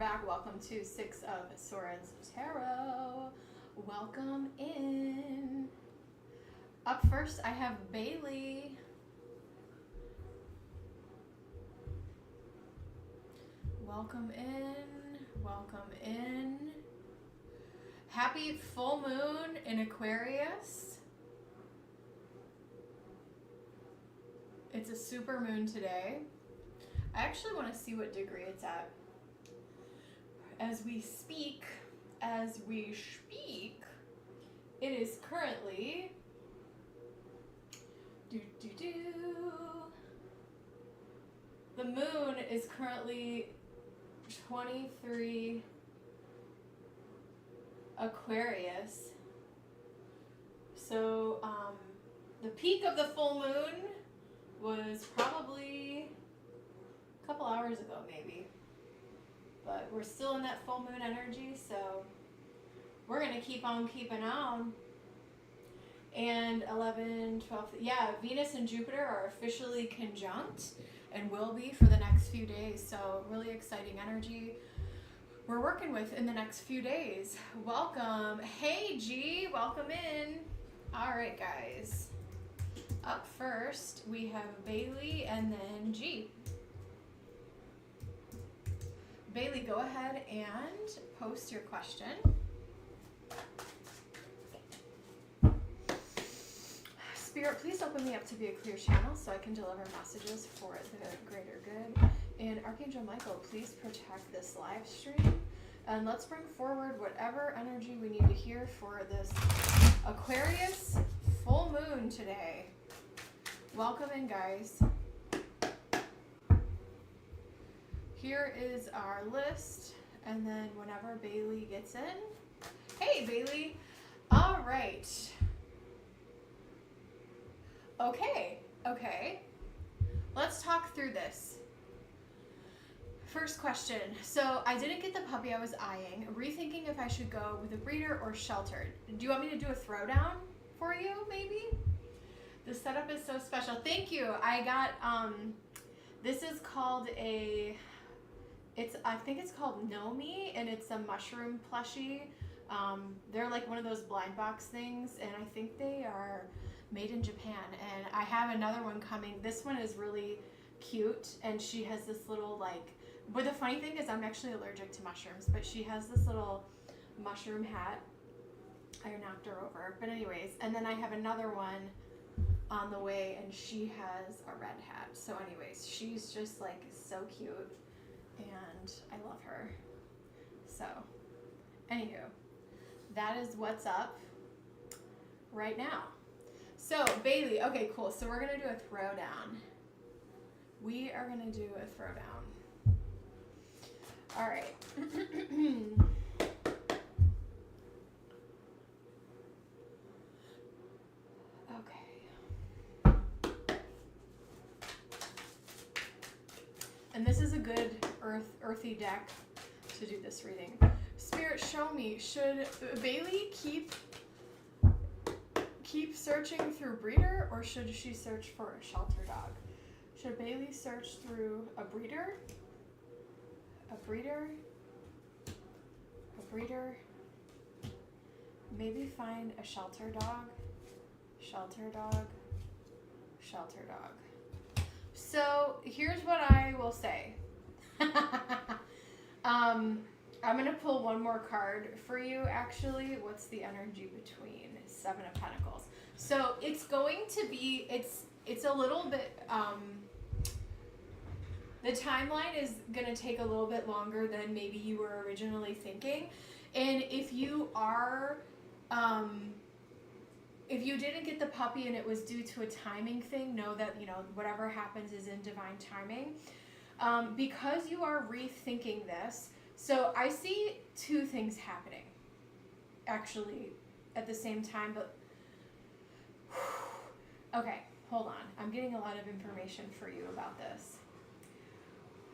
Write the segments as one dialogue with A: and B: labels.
A: back. Welcome to Six of Swords Tarot. Welcome in. Up first, I have Bailey. Welcome in. Welcome in. Happy full moon in Aquarius. It's a super moon today. I actually want to see what degree it's at. As we speak, it is currently the moon is currently 23 Aquarius. So the peak of the full moon was probably a couple hours ago maybe. But we're still in that full moon energy, so we're going to keep on keeping on. And 11, 12, yeah, Venus and Jupiter are officially conjunct and will be for the next few days. So really exciting energy we're working with in the next few days. Welcome. Hey, G, welcome in. All right, guys. Up first, we have Bailey and then G. Bailey, go ahead and post your question. Spirit, please open me up to be a clear channel so I can deliver messages for the greater good. And Archangel Michael, please protect this live stream. And let's bring forward whatever energy we need to hear for this Aquarius full moon today. Welcome in, guys. Here is our list, and then whenever Bailey gets in. Hey, Bailey. All right. Okay. Let's talk through this. First question. So I didn't get the puppy I was eyeing. Rethinking if I should go with a breeder or sheltered. Do you want me to do a throwdown for you, maybe? The setup is so special. Thank you. I got, this is called a... I think it's called Nomi, and it's a mushroom plushie. They're like one of those blind box things, and I think they are made in Japan. And I have another one coming. This one is really cute, and she has this little like, but the funny thing is I'm actually allergic to mushrooms, but she has this little mushroom hat. I knocked her over. But anyways, and then I have another one on the way, and she has a red hat. So anyways, she's just like so cute. And I love her. So, anywho, that is what's up right now. So, Bailey, okay, cool. So we're going to do a throwdown. We are going to do a throwdown. All right. And this is a good earthy deck to do this reading. Spirit, show me, should Bailey keep searching through breeder, or should she search for a shelter dog? Should Bailey search through a breeder, maybe find a shelter dog? So here's what I will say. I'm going to pull one more card for you, actually. What's the energy between Seven of Pentacles? So it's going to be, it's a little bit, the timeline is going to take a little bit longer than maybe you were originally thinking. And if you are, if you didn't get the puppy and it was due to a timing thing, know that, you know, whatever happens is in divine timing. Because you are rethinking this, so I see two things happening, actually, at the same time, but, okay, hold on. I'm getting a lot of information for you about this.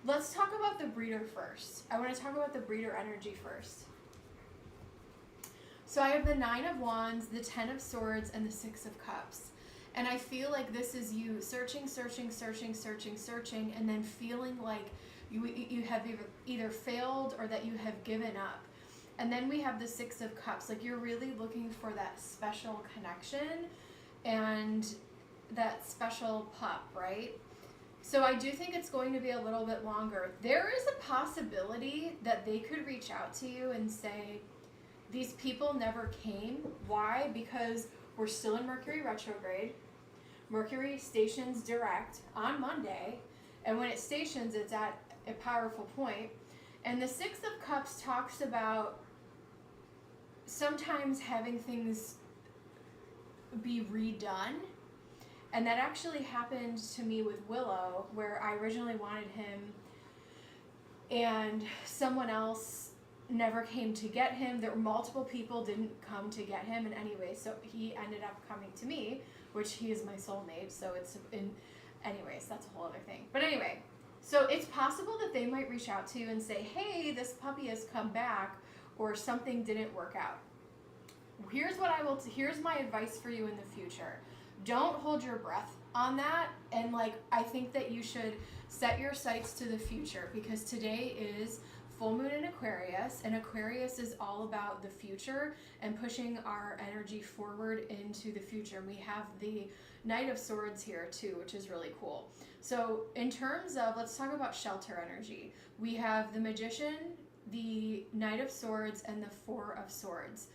A: Let's talk about the breeder first. I want to talk about the breeder energy first. So I have the Nine of Wands, the Ten of Swords, and the Six of Cups. And I feel like this is you searching, and then feeling like you have either failed or that you have given up. And then we have the Six of Cups. Like, you're really looking for that special connection and that special pup, right? So I do think it's going to be a little bit longer. There is a possibility that they could reach out to you and say, these people never came. Why? Because we're still in Mercury retrograde. Mercury stations direct on Monday. And when it stations, it's at a powerful point. And the Six of Cups talks about sometimes having things be redone. And that actually happened to me with Willow, where I originally wanted him and someone else never came to get him. There were multiple people didn't come to get him, and anyway, so he ended up coming to me, which he is my soulmate, so it's in, anyways, that's a whole other thing. But anyway, so it's possible that they might reach out to you and say, hey, this puppy has come back, or something didn't work out. Here's my advice for you in the future. Don't hold your breath on that, and like, I think that you should set your sights to the future, because today is full moon in Aquarius, and Aquarius is all about the future and pushing our energy forward into the future. And we have the Knight of Swords here too, which is really cool. So in terms of, let's talk about shelter energy. We have the Magician, the Knight of Swords, and the Four of Swords.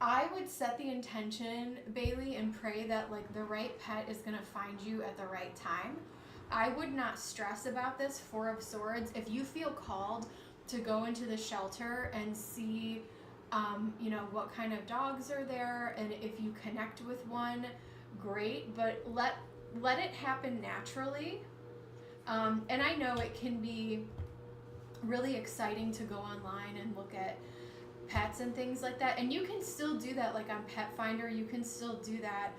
A: I would set the intention, Bailey, and pray that like the right pet is going to find you at the right time. I would not stress about this Four of Swords. If you feel called to go into the shelter and see, you know, what kind of dogs are there, and if you connect with one, great, but let it happen naturally. And I know it can be really exciting to go online and look at pets and things like that, and you can still do that, like on Pet Finder, you can still do that,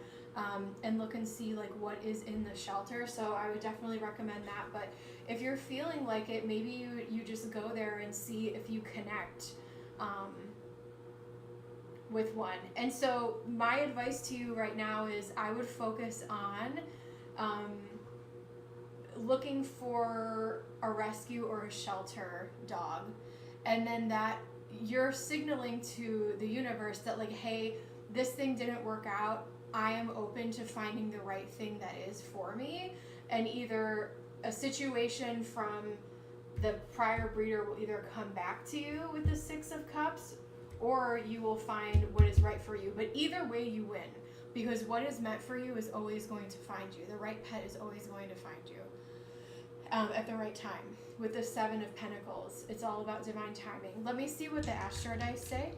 A: and look and see like what is in the shelter. So I would definitely recommend that. But if you're feeling like it, maybe you just go there and see if you connect with one. And so my advice to you right now is I would focus on looking for a rescue or a shelter dog, and then that you're signaling to the universe that like, hey, this thing didn't work out. I am open to finding the right thing that is for me. And either a situation from the prior breeder will either come back to you with the Six of Cups, or you will find what is right for you. But either way, you win, because what is meant for you is always going to find you. The right pet is always going to find you at the right time. With the Seven of Pentacles, it's all about divine timing. Let me see what the Astro dice say.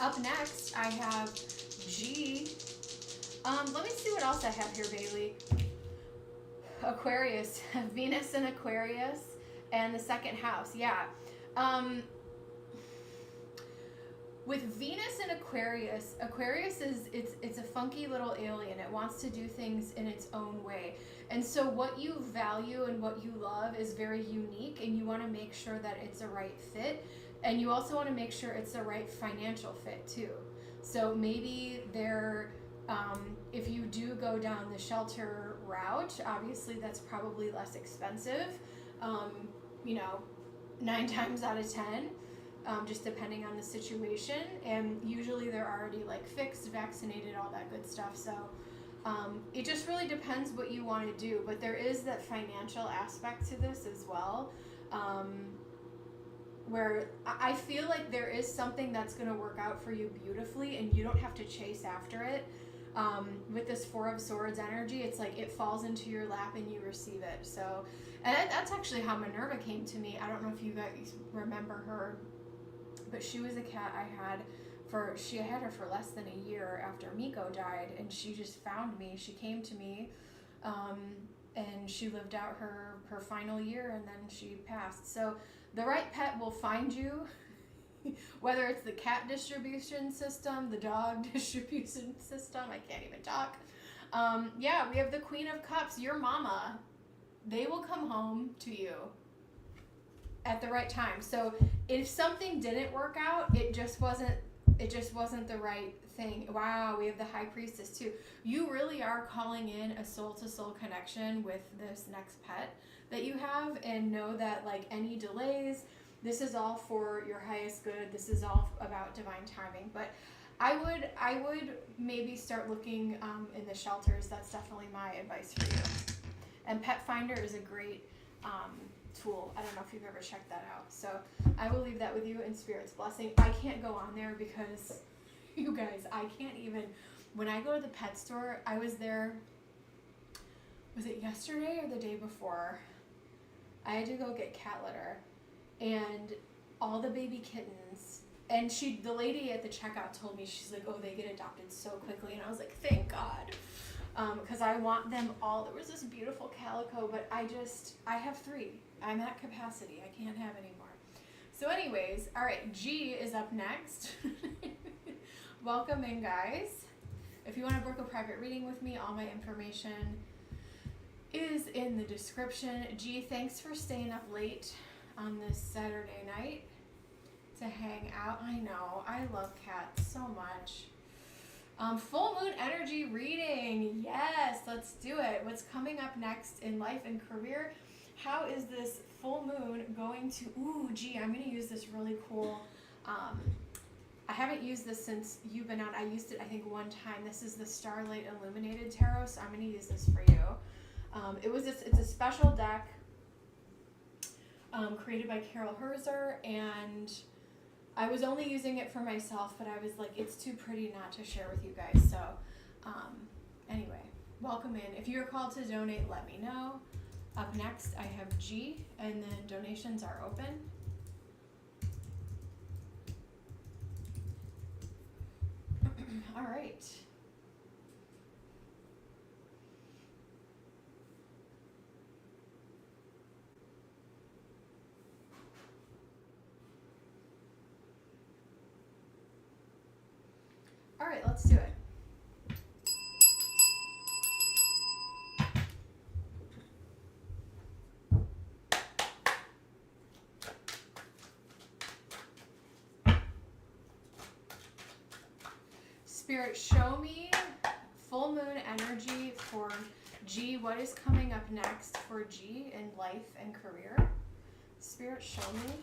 A: Up next, I have G. Let me see what else I have here, Bailey. Aquarius, Venus in Aquarius, and the second house. Yeah. With Venus in Aquarius, Aquarius is it's a funky little alien. It wants to do things in its own way. And so what you value and what you love is very unique, and you want to make sure that it's a right fit. And you also want to make sure it's the right financial fit too. So maybe if you do go down the shelter route, obviously that's probably less expensive, 9 times out of 10, just depending on the situation. And usually they're already like fixed, vaccinated, all that good stuff. So it just really depends what you want to do. But there is that financial aspect to this as well, where I feel like there is something that's going to work out for you beautifully, and you don't have to chase after it. With this Four of Swords energy, it's like it falls into your lap and you receive it. So, and that's actually how Minerva came to me. I don't know if you guys remember her, but she was a cat I had her for less than a year after Miko died, and she just found me. She came to me, and she lived out her final year, and then she passed. So the right pet will find you. Whether it's the cat distribution system, the dog distribution system, I can't even talk. Yeah, we have the Queen of Cups, your mama. They will come home to you at the right time. So if something didn't work out, it just wasn't it just wasn't the right thing. Wow, we have the High Priestess too. You really are calling in a soul-to-soul connection with this next pet that you have, and know that like any delays, this is all for your highest good. This is all about divine timing. But I would maybe start looking in the shelters. That's definitely my advice for you. And Pet Finder is a great tool. I don't know if you've ever checked that out. So I will leave that with you in Spirit's blessing. I can't go on there because, you guys, I can't even. When I go to the pet store, I was there, was it yesterday or the day before? I had to go get cat litter, and all the baby kittens, and the lady at the checkout told me, she's like, oh, they get adopted so quickly, and I was like, thank God. Because I want them all. There was this beautiful calico, but I have 3. I'm at capacity. I can't have any more. So anyways, all right, G is up next. Welcome in, guys. If you want to book a private reading with me, all my information is in the description. G, thanks for staying up late on this Saturday night to hang out. I know, I love cats so much. Full moon energy reading. Yes, let's do it. What's coming up next in life and career? How is this full moon going to, gee, I'm going to use this really cool, I haven't used this since you've been on. I used it, I think, one time. This is the Starlight Illuminated Tarot, so I'm going to use this for you. It's a special deck created by Carol Herzer, and I was only using it for myself, but I was like, it's too pretty not to share with you guys. So anyway, welcome in. If you're called to donate, let me know. Up next, I have G, and then donations are open. All right. All right, let's do it. Spirit, show me full moon energy for G. What is coming up next for G in life and career? Spirit, show me.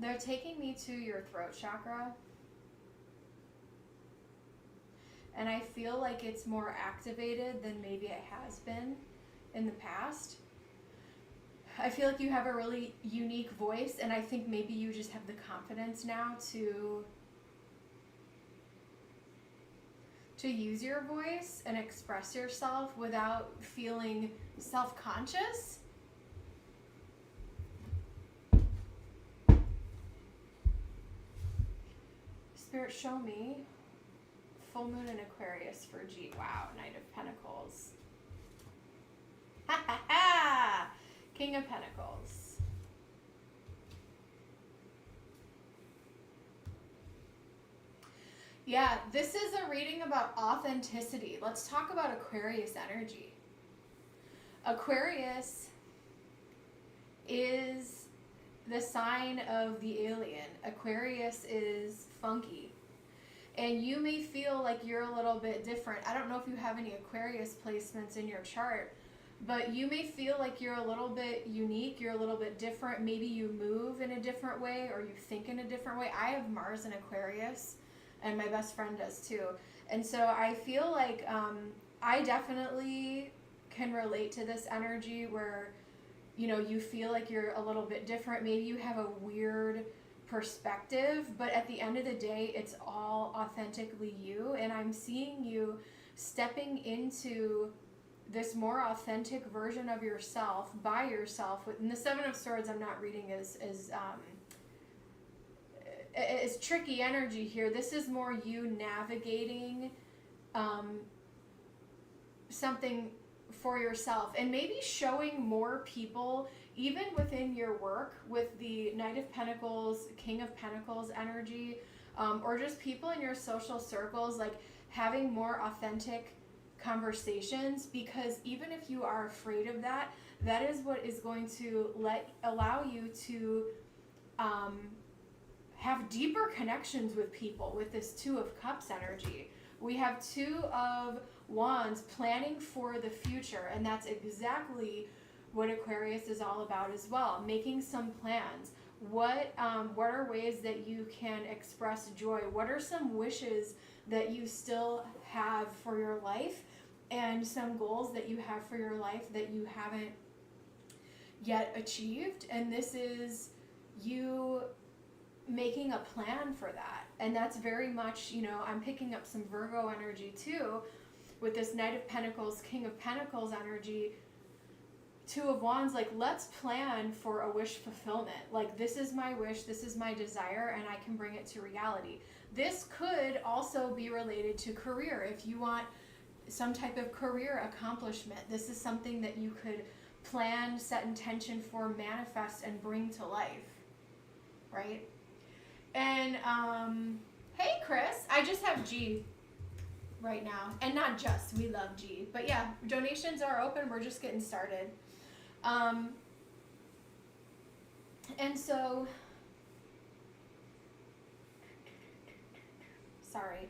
A: They're taking me to your throat chakra, and I feel like it's more activated than maybe it has been in the past. I feel like you have a really unique voice, and I think maybe you just have the confidence now to use your voice and express yourself without feeling self-conscious. Spirit, show me full moon in Aquarius for G. Wow, Knight of Pentacles. Ha ha ha! King of Pentacles. Yeah, this is a reading about authenticity. Let's talk about Aquarius energy. Aquarius is the sign of the alien. Aquarius is funky. And you may feel like you're a little bit different. I don't know if you have any Aquarius placements in your chart, but you may feel like you're a little bit unique, you're a little bit different. Maybe you move in a different way, or you think in a different way. I have Mars in Aquarius, and my best friend does too. And so I feel like I definitely can relate to this energy where, you know, you feel like you're a little bit different. Maybe you have a weird perspective, but at the end of the day, it's all authentically you. And I'm seeing you stepping into this more authentic version of yourself by yourself. And the Seven of Swords I'm not reading is tricky energy here. This is more you navigating something for yourself, and maybe showing more people, even within your work, with the Knight of Pentacles, King of Pentacles energy, or just people in your social circles, like having more authentic conversations, because even if you are afraid of that, that is what is going to allow you to have deeper connections with people with this Two of Cups energy. We have Two of Wands, planning for the future, and that's exactly what Aquarius is all about as well. Making some plans. What are ways that you can express joy? What are some wishes that you still have for your life, and some goals that you have for your life that you haven't yet achieved? And this is you making a plan for that. And that's very much, you know, I'm picking up some Virgo energy too with this Knight of Pentacles, King of Pentacles energy, Two of Wands. Like, let's plan for a wish fulfillment. Like, this is my wish, this is my desire, and I can bring it to reality. This could also be related to career. If you want some type of career accomplishment, this is something that you could plan, set intention for, manifest, and bring to life, right? And hey Chris, I just have G right now, and not just, we love G, but yeah, donations are open, we're just getting started. And so, sorry,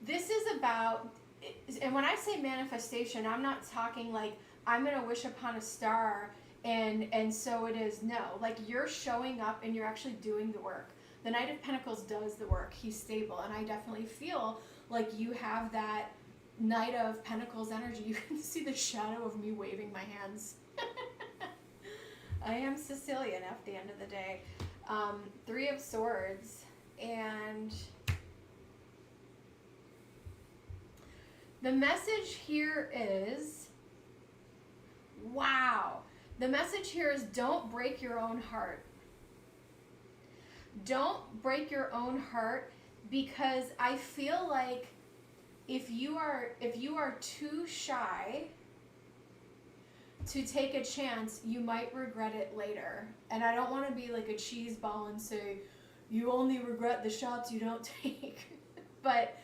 A: this is about, and when I say manifestation, I'm not talking like I'm gonna wish upon a star and so it is. No, like, you're showing up and you're actually doing the work. The Knight of Pentacles does the work. He's stable, and I definitely feel like you have that Knight of Pentacles energy. You can see the shadow of me waving my hands. I am Sicilian at the end of the day. Three of Swords, and the message here is, wow. The message here is, don't break your own heart. Don't break your own heart, because I feel like if you are too shy to take a chance, you might regret it later. And I don't want to be like a cheese ball and say you only regret the shots you don't take. But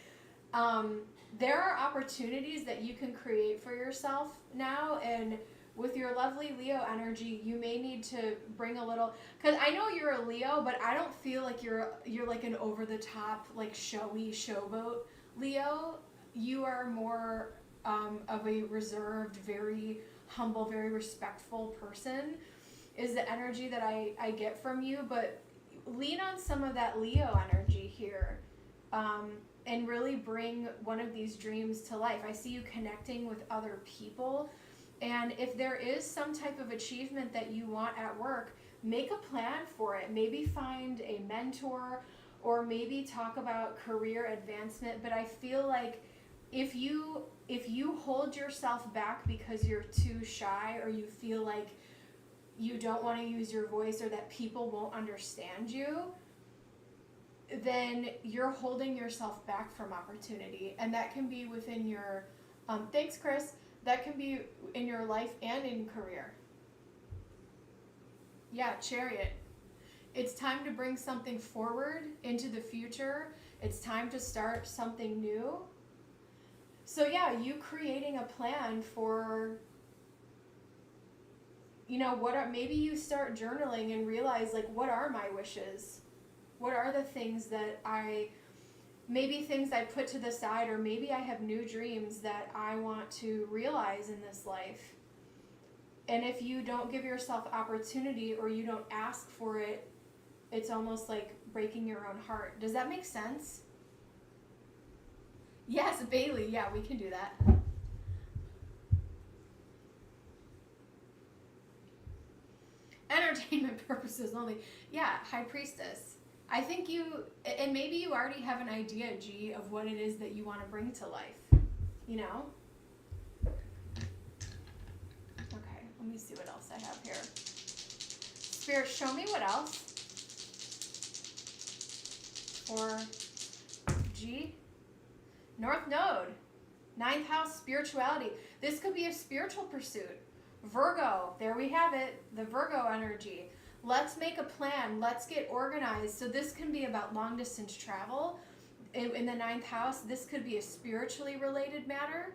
A: there are opportunities that you can create for yourself now, and with your lovely Leo energy, you may need to bring a little, because I know you're a Leo, but I don't feel like you're like an over-the-top, like, showy showboat Leo. You are more of a reserved, very humble, very respectful person, is the energy that I get from you. But lean on some of that Leo energy here, and really bring one of these dreams to life. I see you connecting with other people. And if there is some type of achievement that you want at work, make a plan for it. Maybe find a mentor, or maybe talk about career advancement. But I feel like if you hold yourself back because you're too shy, or you feel like you don't want to use your voice, or that people won't understand you, then you're holding yourself back from opportunity. And that can be within your, thanks Chris, that can be in your life and in career. Yeah, Chariot. It's time to bring something forward into the future. It's time to start something new. So yeah, you creating a plan for, you know, maybe you start journaling and realize, like, what are my wishes? What are the things that maybe things I put to the side, or maybe I have new dreams that I want to realize in this life. And if you don't give yourself opportunity, or you don't ask for it, it's almost like breaking your own heart. Does that make sense? Yes, Bailey, yeah, we can do that. Entertainment purposes only. Yeah, High Priestess. I think and maybe you already have an idea, G, of what it is that you want to bring to life, you know? Okay, let me see what else I have here. Spirit, show me what else for G. North Node, 9th house, spirituality. This could be a spiritual pursuit. Virgo, there we have it, the Virgo energy. Let's make a plan. Let's get organized. So this can be about long distance travel. In the 9th house, this could be a spiritually related matter.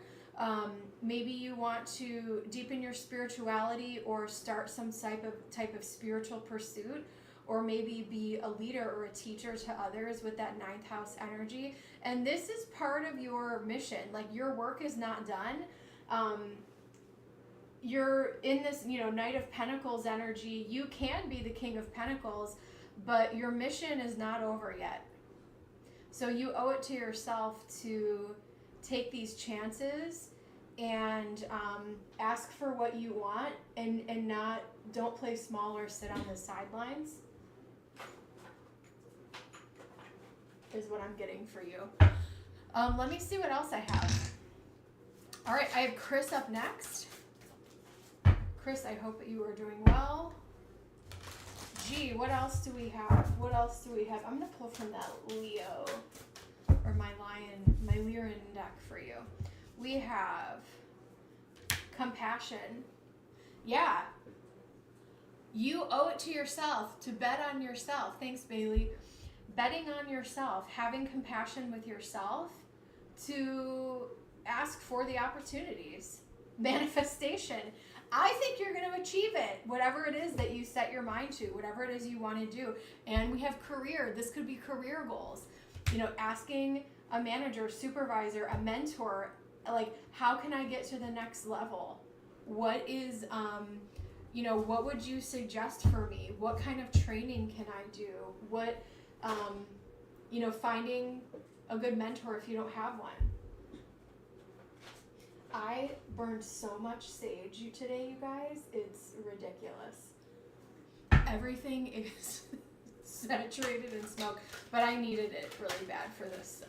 A: Maybe you want to deepen your spirituality or start some type of spiritual pursuit, or maybe be a leader or a teacher to others with that 9th house energy. And this is part of your mission. Like, your work is not done. You're in this, Knight of Pentacles energy. You can be the King of Pentacles, but your mission is not over yet. So you owe it to yourself to take these chances and ask for what you want, and don't play small or sit on the sidelines, is what I'm getting for you. Let me see what else I have. All right, I have Chris up next. Chris, I hope that you are doing well. Gee, what else do we have? What else do we have? I'm going to pull from that Leo, or my Lyran deck for you. We have compassion. Yeah. You owe it to yourself to bet on yourself. Thanks, Bailey. Betting on yourself, having compassion with yourself, to ask for the opportunities. Manifestation. I think you're going to achieve it, whatever it is that you set your mind to, whatever it is you want to do. And we have career. This could be career goals. Asking a manager, supervisor, a mentor, like, how can I get to the next level? What is, what would you suggest for me? What kind of training can I do? What, finding a good mentor if you don't have one. I burned so much sage today, you guys. It's ridiculous. Everything is saturated in smoke, but I needed it really bad for this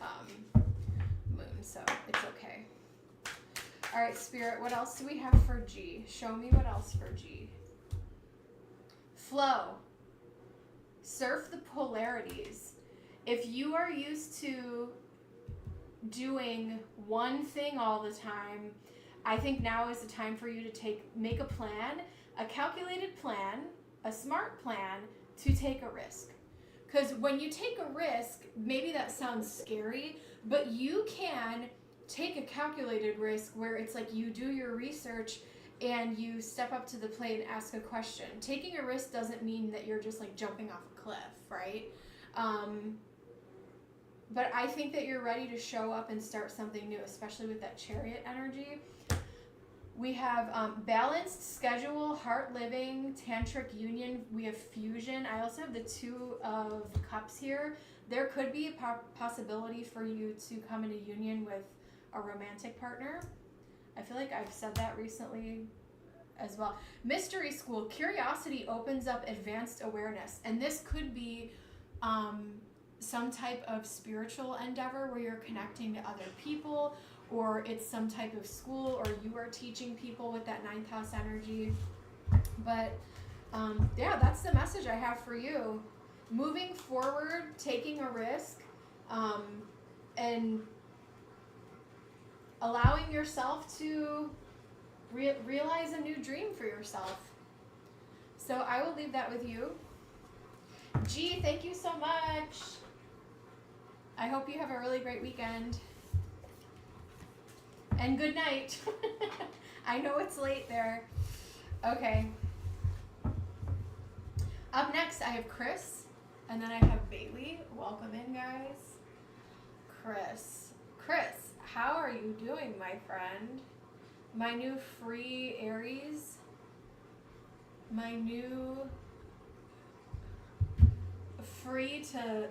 A: moon, so it's okay. All right, Spirit, what else do we have for G? Show me what else for G. Flow. Surf the polarities. If you are used to doing one thing all the time, I think now is the time for you to make a plan, a calculated plan, a smart plan to take a risk. Because when you take a risk, maybe that sounds scary, but you can take a calculated risk where it's like you do your research and you step up to the plate and ask a question. Taking a risk doesn't mean that you're just like jumping off a cliff, right? But I think that you're ready to show up and start something new, especially with that Chariot energy. We have balanced schedule, heart living, tantric union. We have fusion. I also have the Two of Cups here. There could be a possibility for you to come into union with a romantic partner. I feel like I've said that recently as well. Mystery school. Curiosity opens up advanced awareness. And this could be some type of spiritual endeavor where you're connecting to other people, or it's some type of school, or you are teaching people with that 9th house energy. But yeah, that's the message I have for you. Moving forward, taking a risk, and allowing yourself to realize a new dream for yourself. So I will leave that with you. G, thank you so much. I hope you have a really great weekend. And good night. I know it's late there. Okay. Up next, I have Chris, and then I have Bailey. Welcome in, guys. Chris, how are you doing, my friend? My new free Aries. My new free to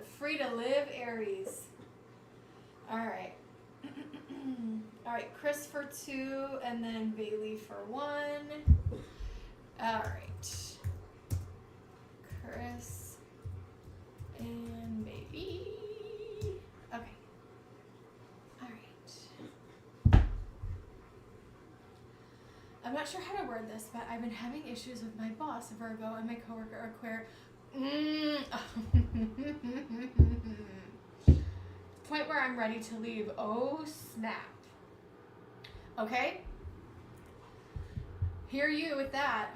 A: live Aries. All right. All right, Chris for 2, and then Bailey for 1. All right. Chris and Bailey. Okay. All right. I'm not sure how to word this, but I've been having issues with my boss, Virgo, and my coworker, Aquarius. point where I'm ready to leave. Oh, snap. Okay? Hear you with that.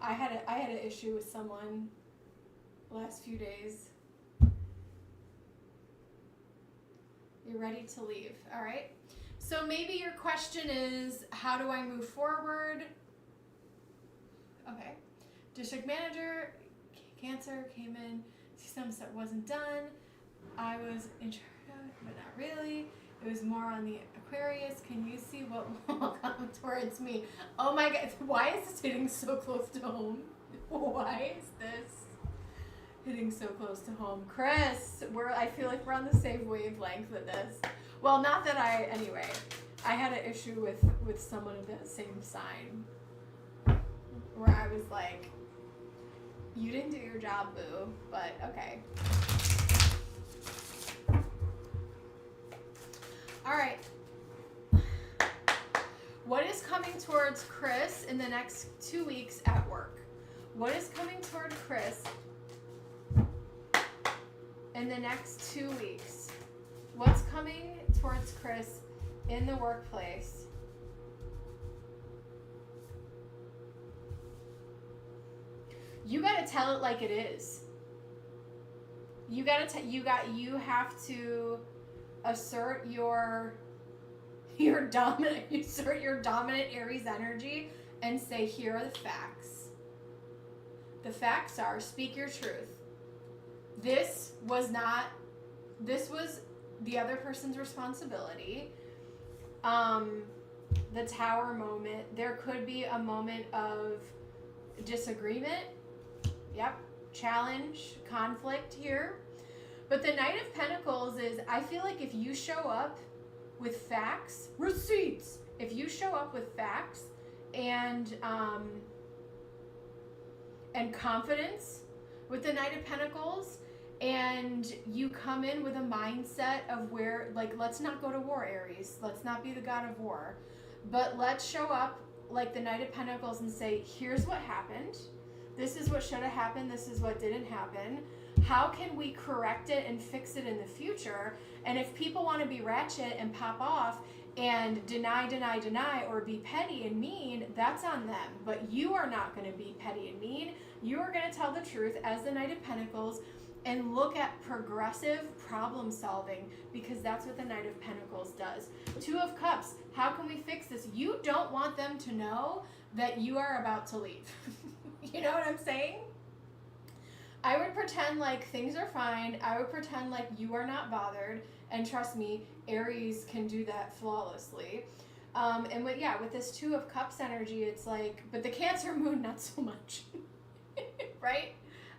A: I had an issue with someone last few days. You're ready to leave, all right? So maybe your question is, how do I move forward? Okay. District manager, Cancer, came in, see some stuff wasn't done. I was in charge, but not really. It was more on the Aquarius. Can you see what will come towards me? Oh my God, why is this hitting so close to home? Why is this hitting so close to home? Chris, I feel like we're on the same wavelength with this. Well, not that anyway, I had an issue with someone of that same sign where I was like, you didn't do your job, boo, but okay. All right. What is coming towards Chris in the next 2 weeks at work? What is coming toward Chris in the next 2 weeks? What's coming towards Chris in the workplace? You gotta tell it like it is. You have to assert your dominant Aries energy and say, here are the facts. The facts are, speak your truth. This was the other person's responsibility. The Tower moment, there could be a moment of disagreement. Yep, challenge, conflict here. But the Knight of Pentacles is, I feel like if you show up with facts, receipts, if you show up with facts and confidence with the Knight of Pentacles, and you come in with a mindset of where, like, let's not go to war, Aries. Let's not be the god of war. But let's show up like the Knight of Pentacles and say, here's what happened. This is what should have happened. This is what didn't happen. How can we correct it and fix it in the future? And if people want to be ratchet and pop off and deny, or be petty and mean, that's on them. But you are not going to be petty and mean. You are going to tell the truth as the Knight of Pentacles and look at progressive problem solving, because that's what the Knight of Pentacles does. Two of Cups, how can we fix this? You don't want them to know that you are about to leave. You know what I'm saying? I would pretend like things are fine. I would pretend like you are not bothered. And trust me, Aries can do that flawlessly. And with this Two of Cups energy, it's like, but the Cancer moon, not so much. Right?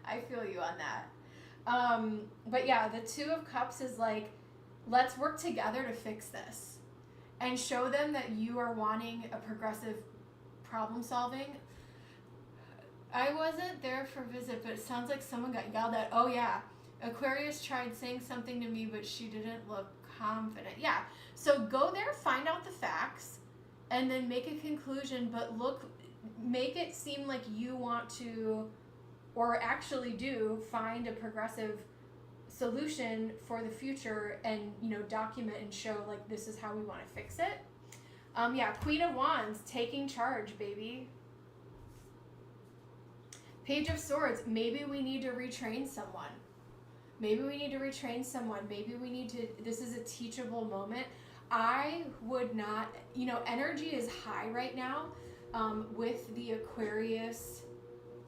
A: I feel you on that. But yeah, the Two of Cups is like, let's work together to fix this. And show them that you are wanting a progressive problem solving. I wasn't there for visit, but it sounds like someone got yelled at. Oh yeah, Aquarius tried saying something to me, but she didn't look confident. Yeah, so go there, find out the facts, and then make a conclusion, but make it seem like you want to, or actually do, find a progressive solution for the future, and document and show like this is how we want to fix it. Queen of Wands, taking charge, baby. Page of Swords, maybe we need to retrain someone. Maybe we need to retrain someone. Maybe we need to, this is a teachable moment. I would not, energy is high right now with the Aquarius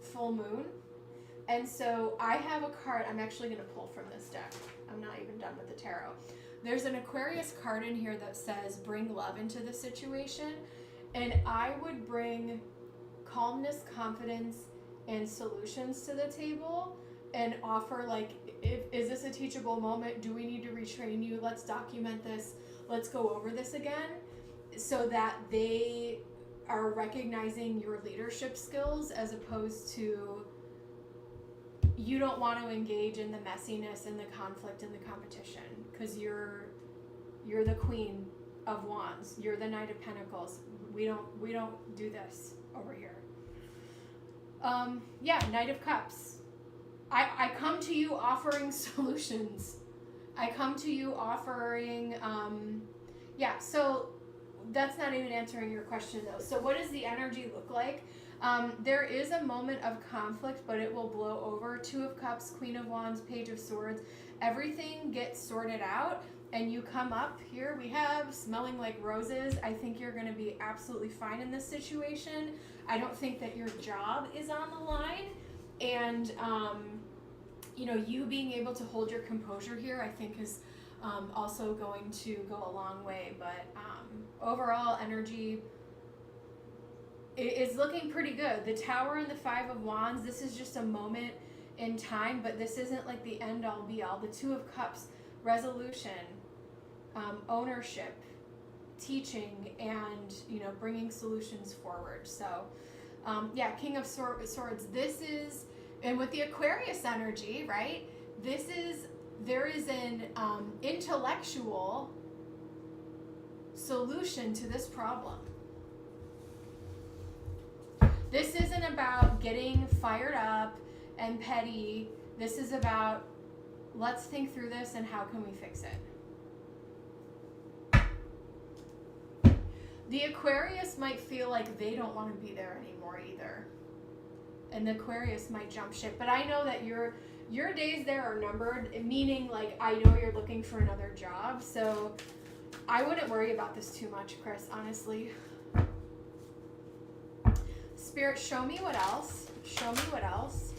A: full moon. And so I have a card, I'm actually going to pull from this deck. I'm not even done with the tarot. There's an Aquarius card in here that says, bring love into the situation. And I would bring calmness, confidence, and solutions to the table, and offer like, is this a teachable moment? Do we need to retrain you? Let's document this. Let's go over this again, so that they are recognizing your leadership skills, as opposed to you don't want to engage in the messiness and the conflict and the competition, because you're the Queen of Wands. You're the Knight of Pentacles. We don't do this over here. Knight of Cups. I come to you offering solutions. I come to you offering, yeah, so that's not even answering your question though. So what does the energy look like? There is a moment of conflict, but it will blow over. 2 of Cups, Queen of Wands, Page of Swords. Everything gets sorted out and you come up. Here we have smelling like roses. I think you're going to be absolutely fine in this situation. I don't think that your job is on the line. And, you know, you being able to hold your composure here, I think is also going to go a long way. But overall energy is looking pretty good. The Tower and the 5 of Wands, this is just a moment in time, but this isn't like the end all be all. The 2 of Cups, resolution, ownership, teaching, and, you know, bringing solutions forward. So yeah, King of Swords, this is, and with the Aquarius energy, right, there is an intellectual solution to this problem. This isn't about getting fired up and petty. This is about, let's think through this and how can we fix it. The Aquarius might feel like they don't want to be there anymore either. And the Aquarius might jump ship. But I know that your days there are numbered, meaning like I know you're looking for another job. So I wouldn't worry about this too much, Chris, honestly. Spirit, show me what else. Show me what else.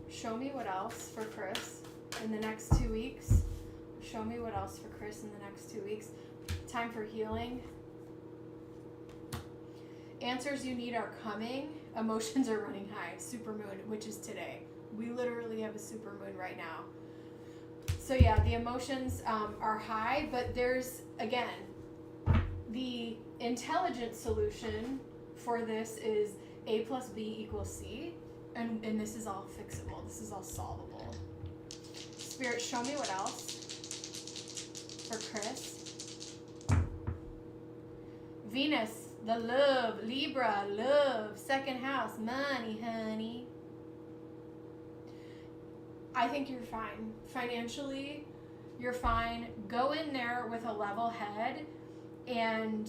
A: Show me what else for Chris in the next 2 weeks. Show me what else for Chris in the next 2 weeks. Time for healing. Answers you need are coming. Emotions are running high. Supermoon, which is today. We literally have a supermoon right now. So yeah, the emotions are high, but there's, again, the intelligent solution for this is A plus B equals C, and this is all fixable. This is all solvable. Spirit, show me what else for Chris. Venus, the love, Libra, love, second house, money, honey. I think you're fine. Financially, you're fine. Go in there with a level head and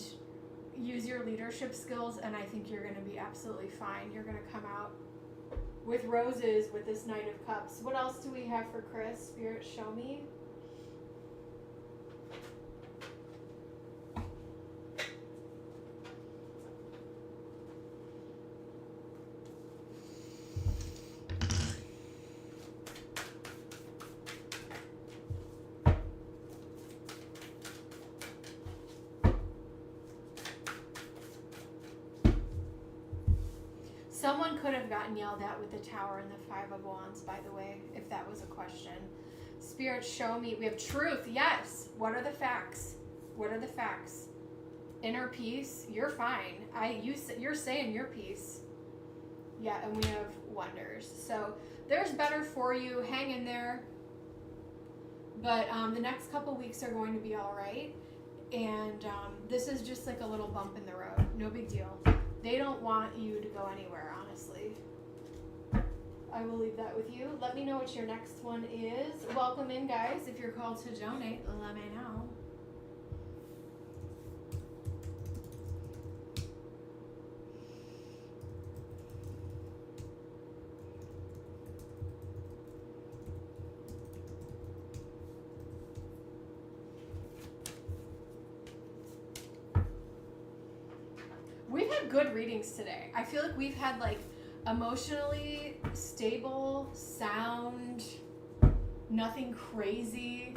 A: use your leadership skills, and I think you're going to be absolutely fine. You're going to come out with roses with this Knight of Cups. What else do we have for Chris? Spirit, show me. Someone could have gotten yelled at with the Tower and the 5 of Wands, by the way, if that was a question. Spirit, show me. We have truth. Yes. What are the facts? What are the facts? Inner peace. You're fine. You're saying your piece. Yeah, and we have wonders. So there's better for you. Hang in there. But the next couple weeks are going to be all right. And this is just like a little bump in the road. No big deal. They don't want you to go anywhere, honestly. I will leave that with you. Let me know what your next one is. Welcome in, guys. If you're called to donate, let me know. We've had good readings today. I feel like we've had like emotionally stable, sound, nothing crazy.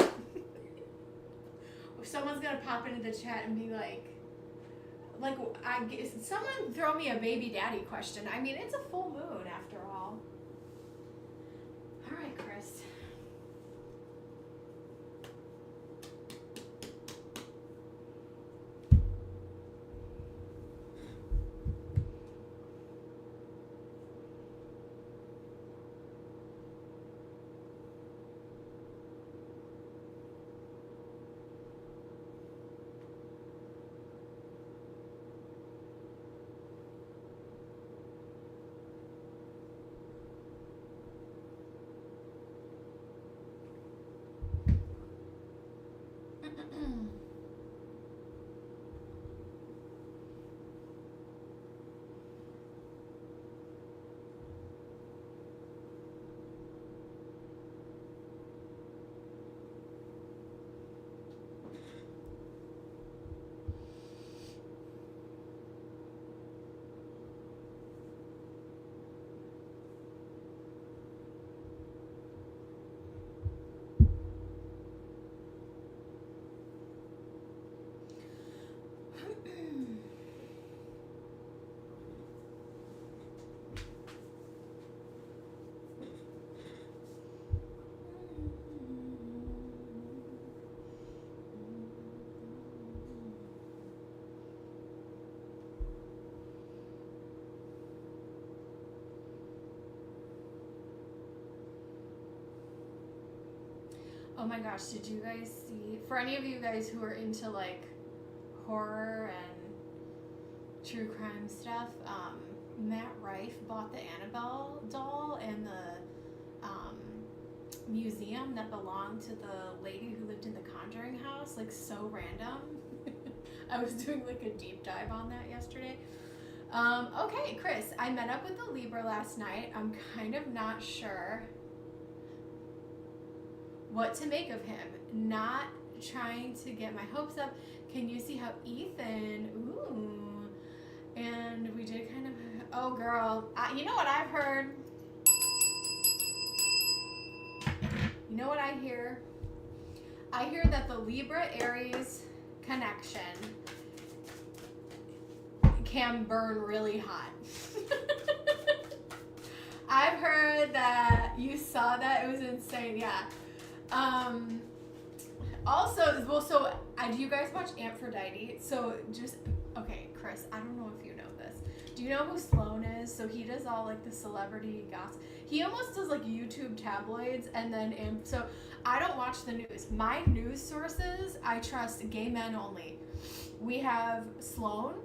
A: Someone's gonna pop into the chat and be like, someone throw me a baby daddy question. I mean, it's a full moon after all. All right, Chris. Oh my gosh, did you guys see, for any of you guys who are into like horror and true crime stuff, Matt Rife bought the Annabelle doll and the museum that belonged to the lady who lived in the Conjuring house, like so random. I was doing like a deep dive on that yesterday. Okay, Chris, I met up with a Libra last night. I'm kind of not sure what to make of him. Not trying to get my hopes up. Can you see how Ethan, ooh, and we did kind of, oh girl, you know what I've heard? You know what I hear? I hear that the Libra Aries connection can burn really hot. I've heard that you saw that. It was insane. Yeah. Also, well, so do you guys watch Aphrodite? So just, okay, Chris, I don't know if you know this. Do you know who Sloan is? So he does all like the celebrity gossip. He almost does like YouTube tabloids, and then so I don't watch the news. My news sources, I trust gay men only. We have Sloan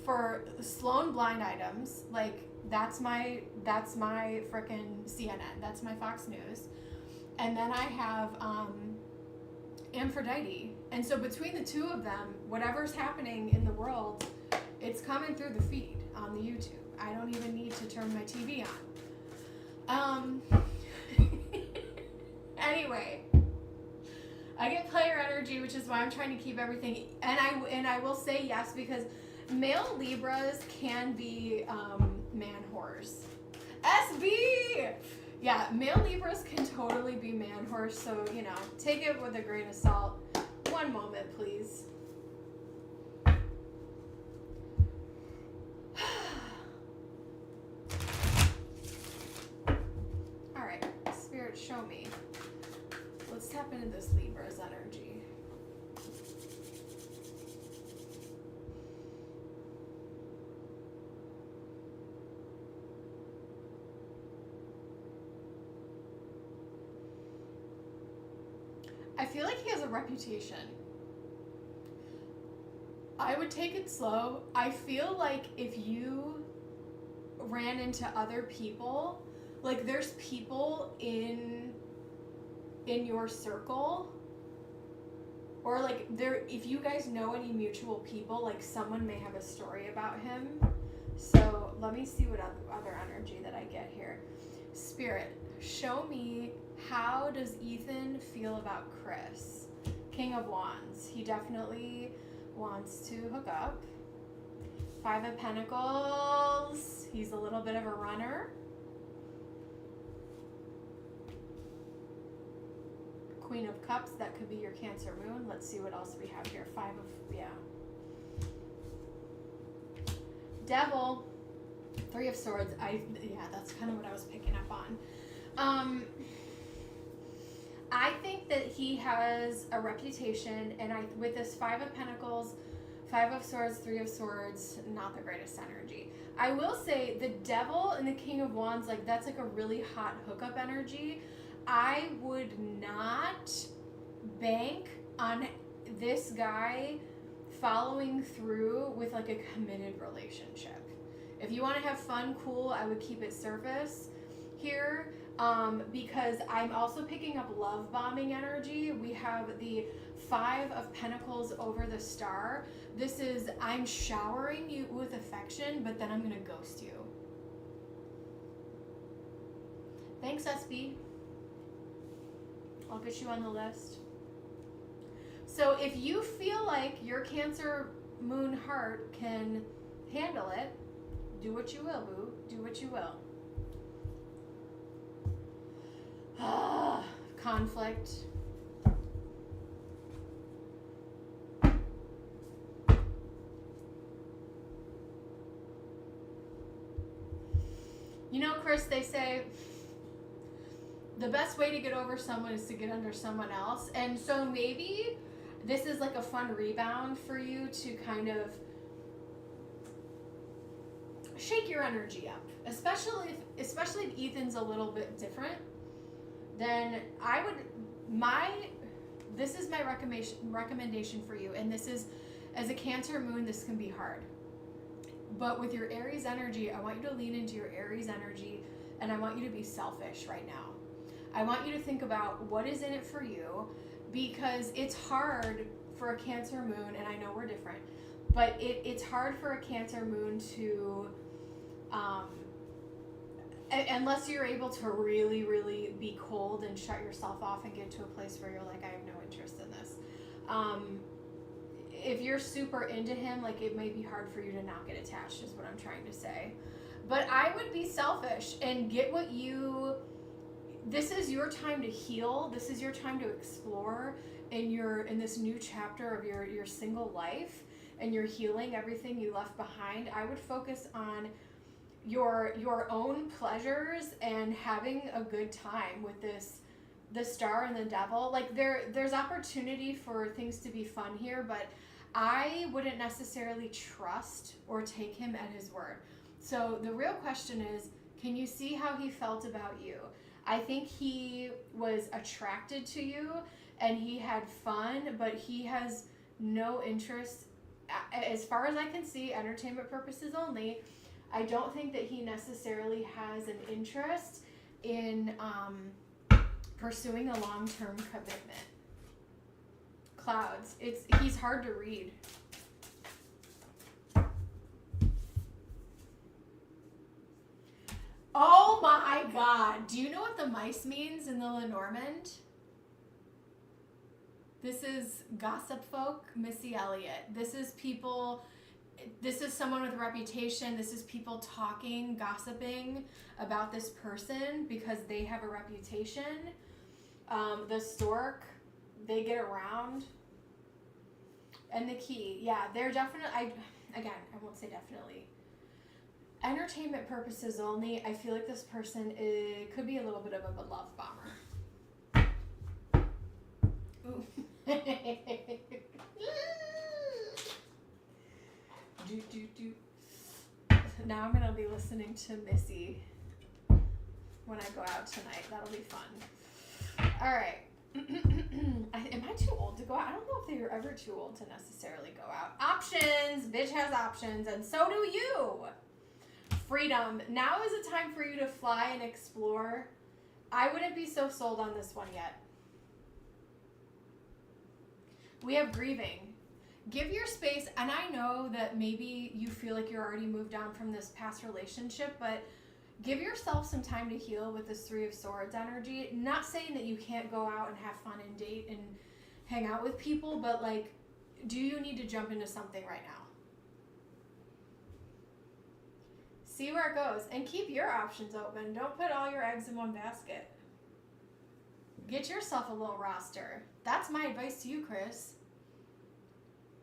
A: for Sloan blind items. Like that's my frickin' CNN. That's my Fox News. And then I have Aphrodite. And so between the two of them, whatever's happening in the world, it's coming through the feed on the YouTube. I don't even need to turn my TV on. Anyway, I get player energy, which is why I'm trying to keep everything. And I will say yes, because male Libras can be man whores. SB! Yeah, male Libras can totally be man whores, so, you know, take it with a grain of salt. One moment, please. Alright, Spirit, show me. Let's tap into this Libra's energy. I feel like he has a reputation. I would take it slow. I feel like if you ran into other people, like there's people in your circle, or like if you guys know any mutual people, like someone may have a story about him. So let me see what other energy that I get here. Spirit, show me, how does Ethan feel about Chris? King of Wands. He definitely wants to hook up. Five of Pentacles. He's a little bit of a runner. Queen of Cups. That could be your Cancer moon. Let's see what else we have here. Devil. Three of Swords. Yeah, that's kind of what I was picking up on. I think that he has a reputation, and with this Five of Pentacles, Five of Swords, Three of Swords, not the greatest energy. I will say the Devil and the King of Wands, like that's like a really hot hookup energy. I would not bank on this guy following through with like a committed relationship. If you want to have fun, cool, I would keep it surface here. Because I'm also picking up love bombing energy. We have the Five of Pentacles over the Star. This is, I'm showering you with affection, but then I'm going to ghost you. Thanks, SB. I'll get you on the list. So if you feel like your Cancer moon heart can handle it, do what you will, boo. Do what you will. Conflict. You know, Chris, they say the best way to get over someone is to get under someone else. And so maybe this is like a fun rebound for you to kind of shake your energy up. Especially if Ethan's a little bit different, then I would This is my recommendation for you, and this is, as a Cancer moon, this can be hard. But with your Aries energy, I want you to lean into your Aries energy, and I want you to be selfish right now. I want you to think about what is in it for you, because it's hard for a Cancer moon, and I know we're different, but it's hard for a Cancer moon to, unless you're able to really, really be cold and shut yourself off and get to a place where you're like, I have no interest in this. If you're super into him, like, it may be hard for you to not get attached, is what I'm trying to say. But I would be selfish and get what you, this is your time to heal. This is your time to explore in this new chapter of your single life, and you're healing everything you left behind. I would focus on your own pleasures and having a good time with the star and the devil. Like, there's opportunity for things to be fun here, but I wouldn't necessarily trust or take him at his word. So the real question is, can you see how he felt about you? I think he was attracted to you and he had fun, but he has no interest, as far as I can see, entertainment purposes only. I don't think that he necessarily has an interest in pursuing a long-term commitment. Clouds. He's hard to read. Oh my God. Do you know what the mice means in the Lenormand? This is gossip folk, Missy Elliott. This is someone with a reputation. This is people talking, gossiping about this person because they have a reputation. The stork, they get around. And the key, yeah, they're definitely, I won't say definitely. Entertainment purposes only. I feel like this person could be a little bit of a love bomber. Ooh. Now I'm going to be listening to Missy when I go out tonight. That'll be fun. All right. Am I too old to go out? I don't know if they were ever too old to necessarily go out. Options. Bitch has options, and so do you. Freedom. Now is a time for you to fly and explore. I wouldn't be so sold on this one yet. We have grieving. Give your space, and I know that maybe you feel like you're already moved on from this past relationship, but give yourself some time to heal with this Three of Swords energy. Not saying that you can't go out and have fun and date and hang out with people, but like, do you need to jump into something right now? See where it goes, and keep your options open. Don't put all your eggs in one basket. Get yourself a little roster. That's my advice to you, Chris.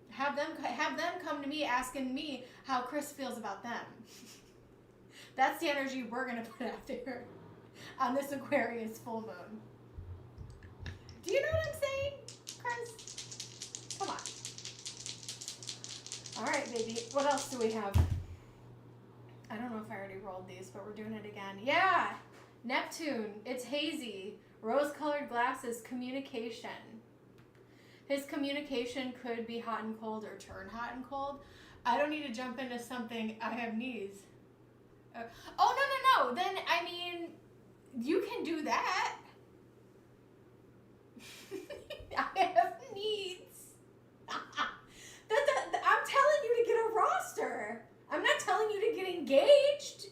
A: Have them come to me asking me how Chris feels about them. That's the energy we're going to put out there on this Aquarius full moon. Do you know what I'm saying, Chris? Come on. All right, baby. What else do we have? I don't know if I already rolled these, but we're doing it again. Yeah! Neptune. It's hazy. Rose-colored glasses. Communication. His communication could be hot and cold or turn hot and cold. I don't need to jump into something. I have knees. Oh, no. Then, I mean, you can do that. I have needs. I'm telling you to get a roster. I'm not telling you to get engaged.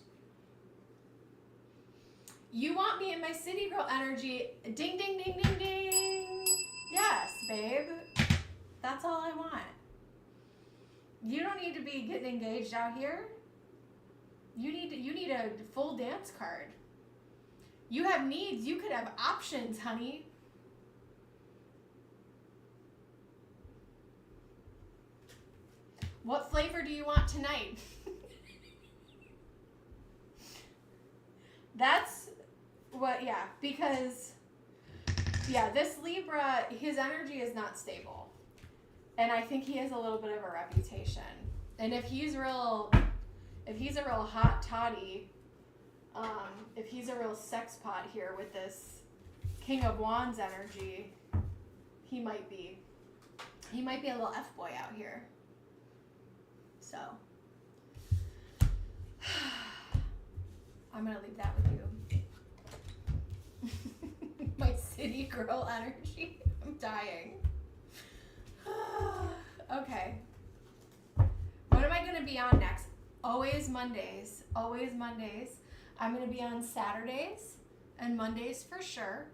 A: You want me in my city girl energy. Ding, ding, ding, ding, ding. Yes, babe. That's all I want. You don't need to be getting engaged out here. You need a full dance card. You have needs. You could have options, honey. What flavor do you want tonight? That's what, yeah, because, yeah, this Libra, his energy is not stable. And I think he has a little bit of a reputation. And if he's a real hot toddy, if he's a real sex pot here with this King of Wands energy, he might be a little F-boy out here. So, I'm going to leave that with you. My city girl energy. I'm dying. Okay. What am I going to be on next? Always Mondays. Always Mondays. I'm going to be on Saturdays and Mondays for sure.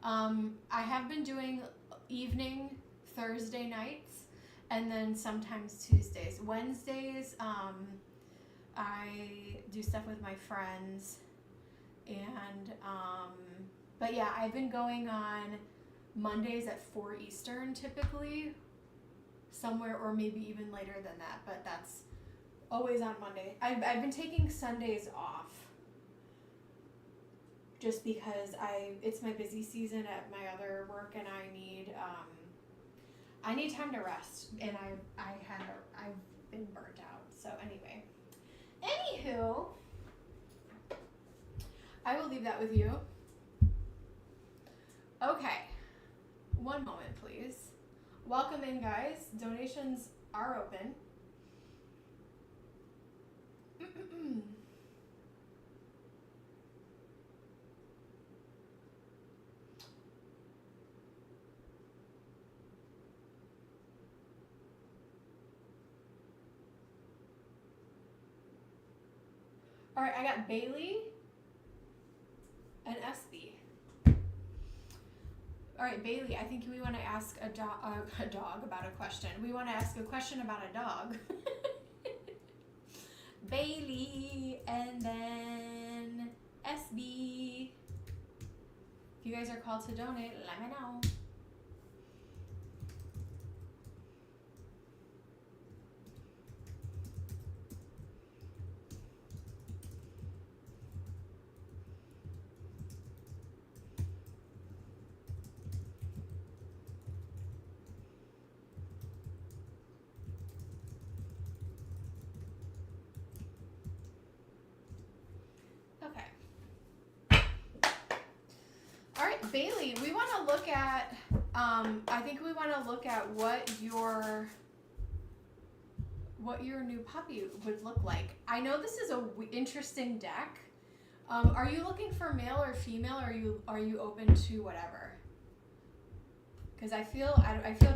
A: I have been doing evening Thursday nights and then sometimes Tuesdays. Wednesdays, I do stuff with my friends. And, but yeah, I've been going on Mondays at 4 Eastern typically. Somewhere, or maybe even later than that, but that's always on Monday. I've been taking Sundays off just because it's my busy season at my other work, and I need time to rest, and I've been burnt out. So anyway, anywho, I will leave that with you. Okay, one moment, please. Welcome in, guys. Donations are open. All right, I got Bailey and SB. All right, Bailey, I think we want to ask a dog about a question. We want to ask a question about a dog. Bailey, and then SB. If you guys are called to donate, let me know. Bailey, we want to look at, I think we want to look at what your new puppy would look like. I know this is a interesting deck. Are you looking for male or female, or are you open to whatever? Because I feel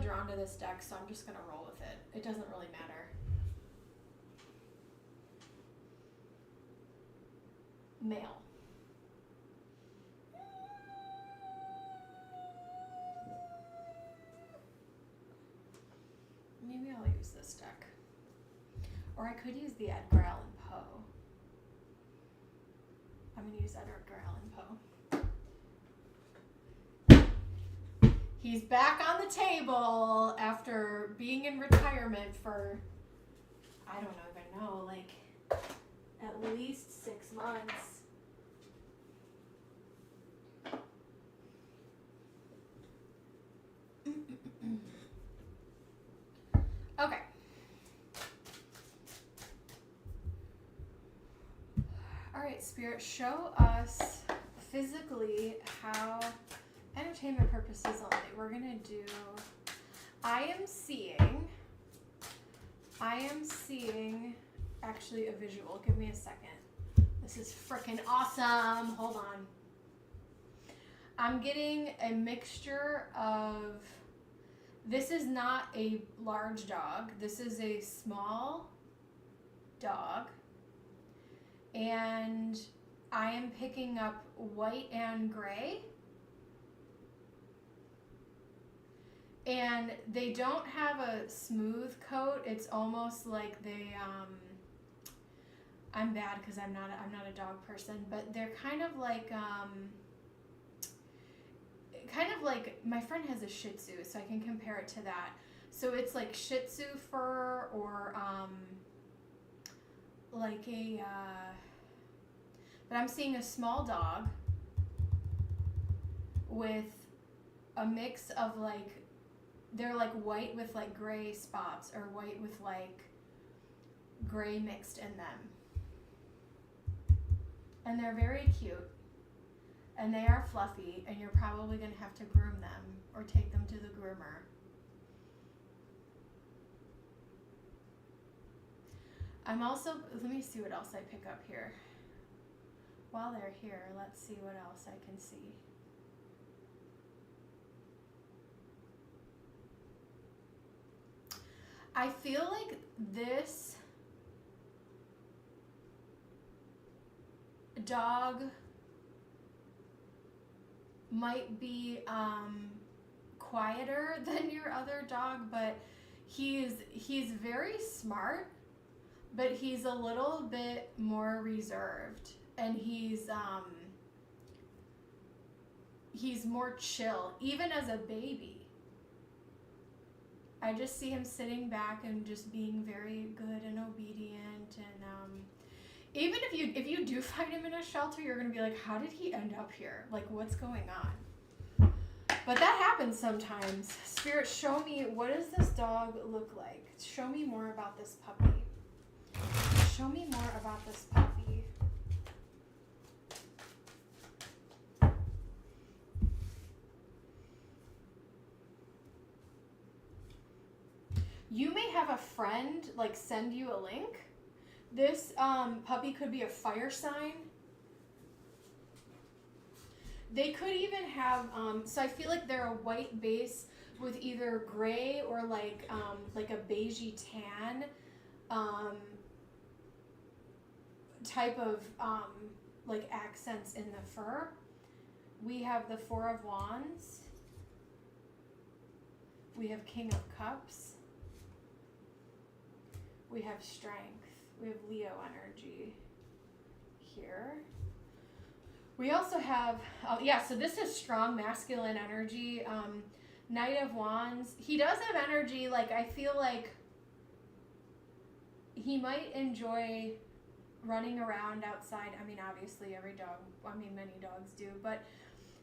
A: drawn to this deck, so I'm just gonna roll with it. It doesn't really matter. Male. Maybe I'll use this deck. Or I could use the Edgar Allan Poe. I'm going to use Edgar Allan Poe. He's back on the table after being in retirement for, I don't even know, like at least 6 months. Okay. All right, Spirit, show us physically how entertainment purposes only. We're going to do, I am seeing actually a visual. Give me a second. This is freaking awesome. Hold on. I'm getting a mixture of, this is not a large dog. This is a small dog. And I am picking up white and gray. And they don't have a smooth coat. It's almost like they, I'm bad because I'm not a dog person, but they're kind of like my friend has a Shih Tzu, so I can compare it to that. So it's like Shih Tzu fur, or like a, but I'm seeing a small dog with a mix of like, they're like white with like gray spots, or white with like gray mixed in them. And they're very cute. And they are fluffy, and you're probably going to have to groom them or take them to the groomer. I'm also, let me see what else I pick up here. While they're here, let's see what else I can see. I feel like this dog might be quieter than your other dog, but he's very smart, but he's a little bit more reserved, and he's more chill, even as a baby. I just see him sitting back and just being very good and obedient, and even if you do find him in a shelter, you're gonna be like, how did he end up here? Like, what's going on? But that happens sometimes. Spirit, show me, what does this dog look like? Show me more about this puppy. Show me more about this puppy. You may have a friend like send you a link. This puppy could be a fire sign. They could even have, so I feel like they're a white base with either gray or like a beigey tan type of like accents in the fur. We have the Four of Wands. We have King of Cups. We have Strength. We have Leo energy here. We also have, so this is strong masculine energy. Knight of Wands. He does have energy, like I feel like he might enjoy running around outside. I mean, obviously many dogs do, but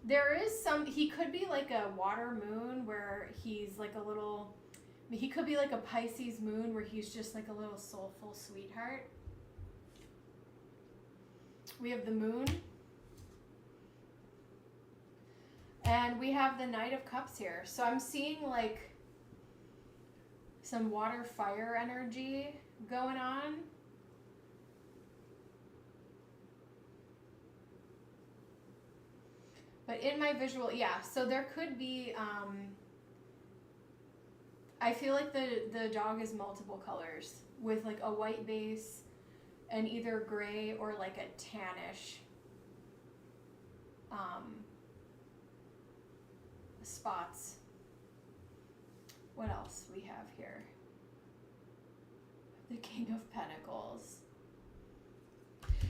A: there is he could be like a water moon where he's like he could be like a Pisces moon where he's just like a little soulful sweetheart. We have the moon. And we have the Knight of Cups here. So I'm seeing like some water fire energy going on. But in my visual, so there could be, I feel like the dog is multiple colors with like a white base and either gray or like a tannish spots. What else we have here? The King of Pentacles.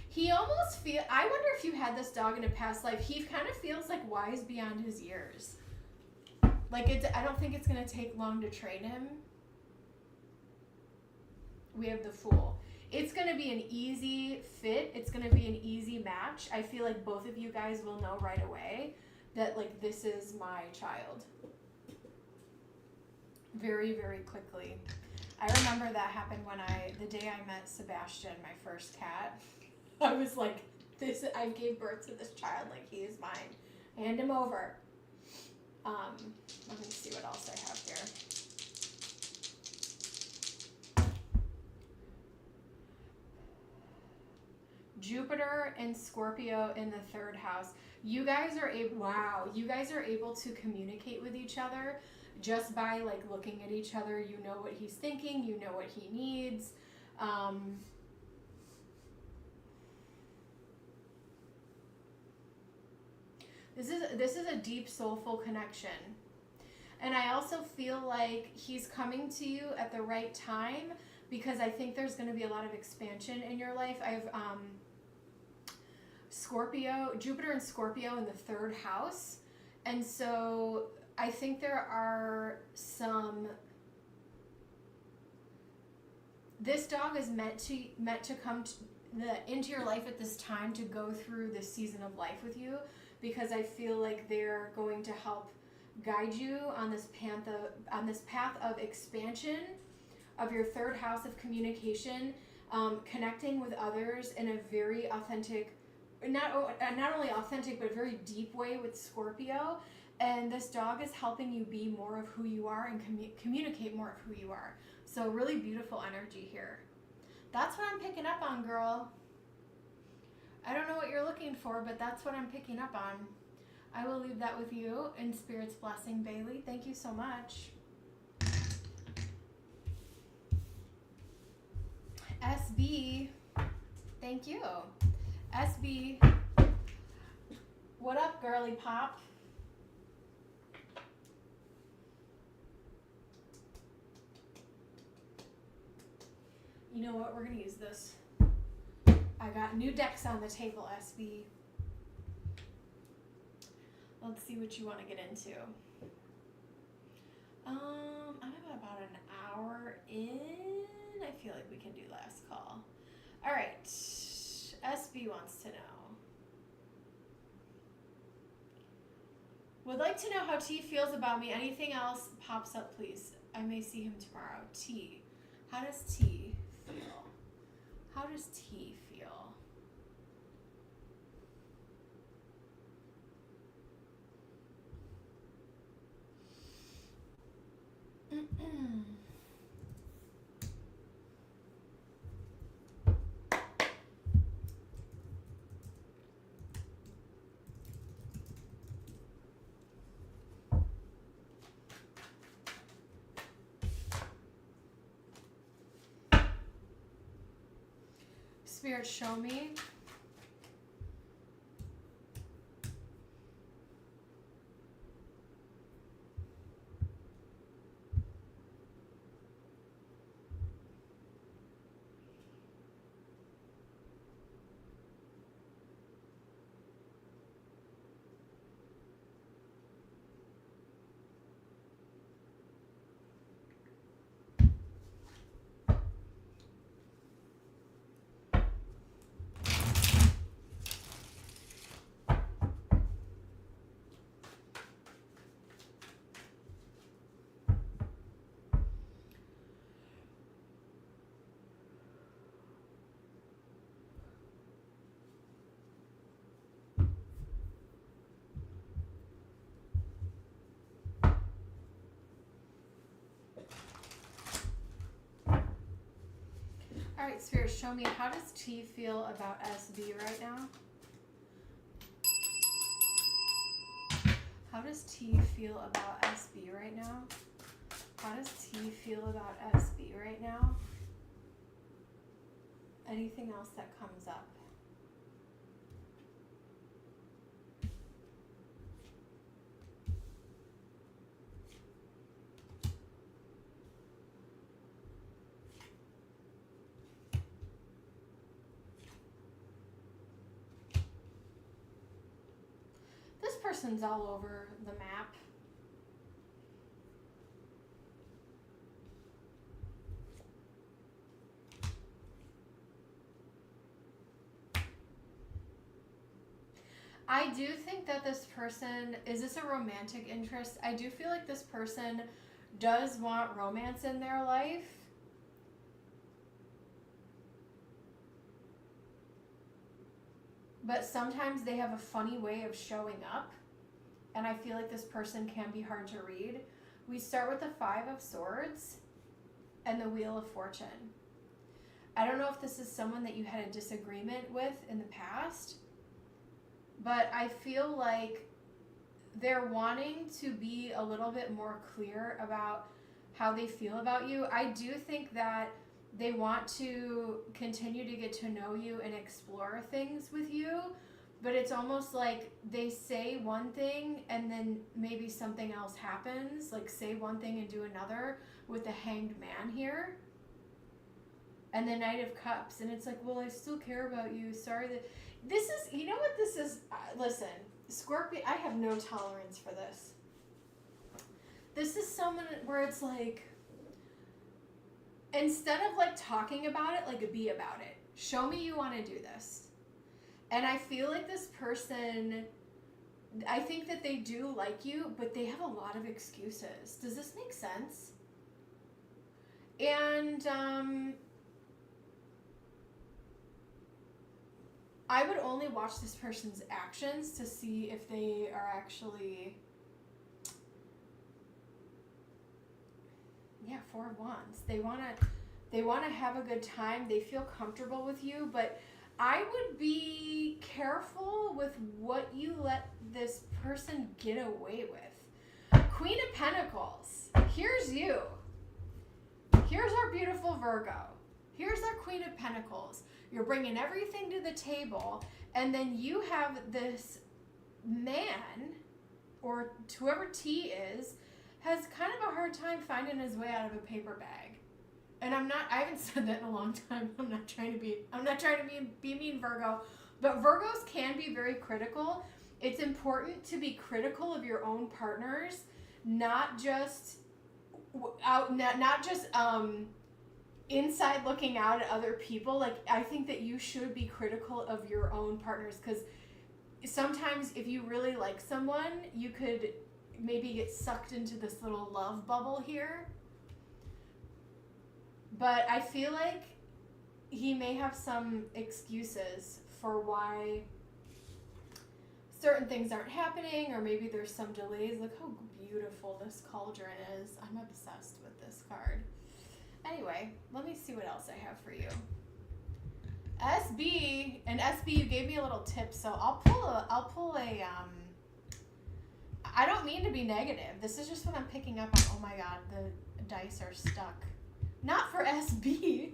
A: He almost I wonder if you had this dog in a past life, he kind of feels like wise beyond his years. Like I don't think it's going to take long to train him. We have the Fool. It's going to be an easy fit. It's going to be an easy match. I feel like both of you guys will know right away that like this is my child. Very, very quickly. I remember that happened the day I met Sebastian, my first cat. I was like, I gave birth to this child, like he is mine. Hand him over. Let me see what else I have here. Jupiter and Scorpio in the third house. You guys are able to communicate with each other just by like looking at each other. You know what he's thinking, you know what he needs. This is a deep soulful connection. And I also feel like he's coming to you at the right time because I think there's going to be a lot of expansion in your life. I have Jupiter and Scorpio in the third house. And so I think there are this dog is meant to come into your life at this time to go through this season of life with you, because I feel like they're going to help guide you on this path of expansion of your third house of communication, connecting with others in a very authentic, not only authentic, but very deep way with Scorpio. And this dog is helping you be more of who you are and communicate more of who you are. So really beautiful energy here. That's what I'm picking up on, girl. I don't know what you're looking for, but that's what I'm picking up on. I will leave that with you in Spirit's blessing, Bailey. Thank you so much. SB, thank you. SB, what up, girly pop? You know what? We're going to use this. I got new decks on the table, SB. Let's see what you want to get into. I'm about an hour in. I feel like we can do last call. All right. SB wants to know. Would like to know how T feels about me. Anything else pops up, please. I may see him tomorrow. T. How does T feel? How does T feel? Spirit, show me. All right, Spirit, show me, how does T feel about SB right now? How does T feel about SB right now? How does T feel about SB right now? Anything else that comes up? This person's all over the map. I do think that this person, is this a romantic interest? I do feel like this person does want romance in their life. But sometimes they have a funny way of showing up. And I feel like this person can be hard to read. We start with the Five of Swords and the Wheel of Fortune. I don't know if this is someone that you had a disagreement with in the past, but I feel like they're wanting to be a little bit more clear about how they feel about you. I do think that they want to continue to get to know you and explore things with you, but it's almost like they say one thing and then maybe something else happens, like say one thing and do another, with the Hanged Man here. And the Knight of Cups, and it's like, well, I still care about you. Sorry that this is, you know what this is? Listen, Scorpio, I have no tolerance for this. This is someone where it's like, instead of like talking about it, like be about it. Show me you want to do this. And I feel like this person, I think that they do like you, but they have a lot of excuses. Does this make sense? And I would only watch this person's actions to see if they are actually, yeah, 4 of Wands. They want to have a good time. They feel comfortable with you, but I would be careful with what you let this person get away with. Queen of Pentacles. Here's you. Here's our beautiful Virgo. Here's our Queen of Pentacles. You're bringing everything to the table, and then you have this man, or whoever T is, has kind of a hard time finding his way out of a paper bag. And I haven't said that in a long time. I'm not trying to be mean, Virgo, but Virgos can be very critical. It's important to be critical of your own partners, not just inside looking out at other people. Like, I think that you should be critical of your own partners, because sometimes if you really like someone, you could maybe get sucked into this little love bubble here. But I feel like he may have some excuses for why certain things aren't happening, or maybe there's some delays. Look how beautiful this cauldron is. I'm obsessed with this card. Anyway, let me see what else I have for you. SB, and SB, you gave me a little tip, so I'll pull a I don't mean to be negative. This is just what I'm picking up on. Oh my god, the dice are stuck. Not for SB.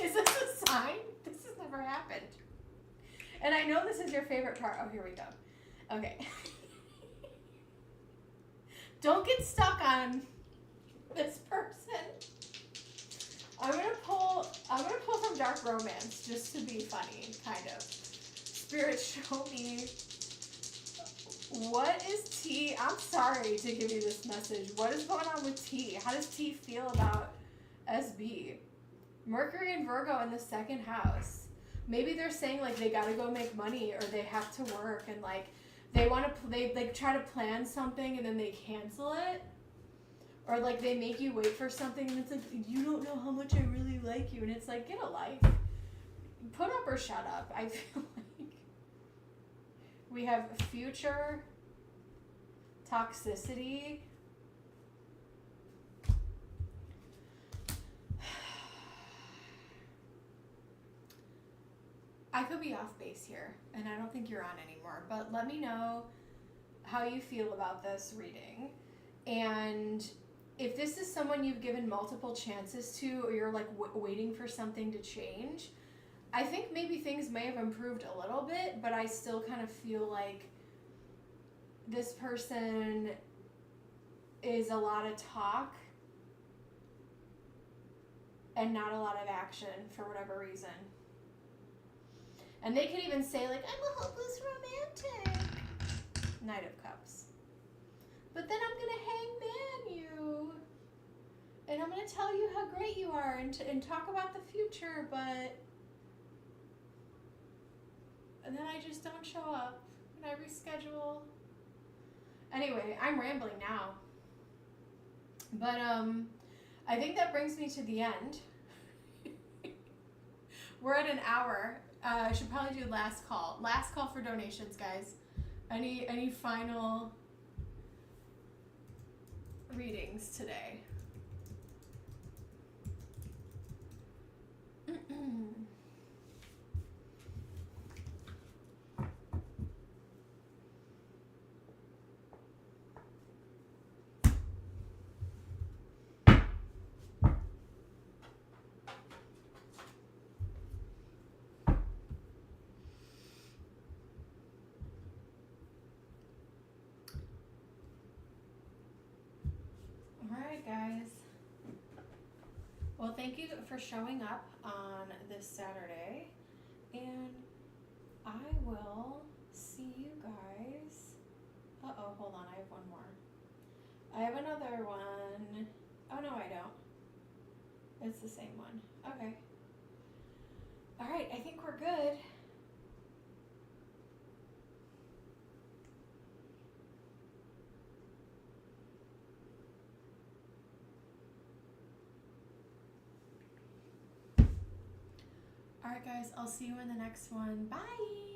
A: Is this a sign? This has never happened. And I know this is your favorite part. Oh, here we go. Okay. Don't get stuck on this person. I'm gonna pull from Dark Romance just to be funny, kind of. Spirit, show me, what is T? I'm sorry to give you this message. What is going on with T? How does T feel about SB? Mercury and Virgo in the 2nd house. Maybe they're saying like they gotta go make money, or they have to work, and like they try to plan something and then they cancel it. Or like they make you wait for something and it's like, you don't know how much I really like you. And it's like, get a life. Put up or shut up. I feel like we have future toxicity. I could be off base here, and I don't think you're on anymore, but let me know how you feel about this reading. And if this is someone you've given multiple chances to, or you're like waiting for something to change, I think maybe things may have improved a little bit, but I still kind of feel like this person is a lot of talk and not a lot of action for whatever reason. And they could even say like, I'm a hopeless romantic. Knight of Cups. But then I'm going to hangman you. And I'm going to tell you how great you are and talk about the future, but... And then I just don't show up. And I reschedule. Anyway, I'm rambling now. But I think that brings me to the end. We're at an hour. I should probably do last call. Last call for donations, guys. Any final readings today? Alright, guys. Well, thank you for showing up on this Saturday, and I will see you guys. Uh-oh, hold on, I have one more. I have another one. Oh, no, I don't. It's the same one. Okay. Alright, I think we're good. Alright, right, guys. I'll see you in the next one. Bye.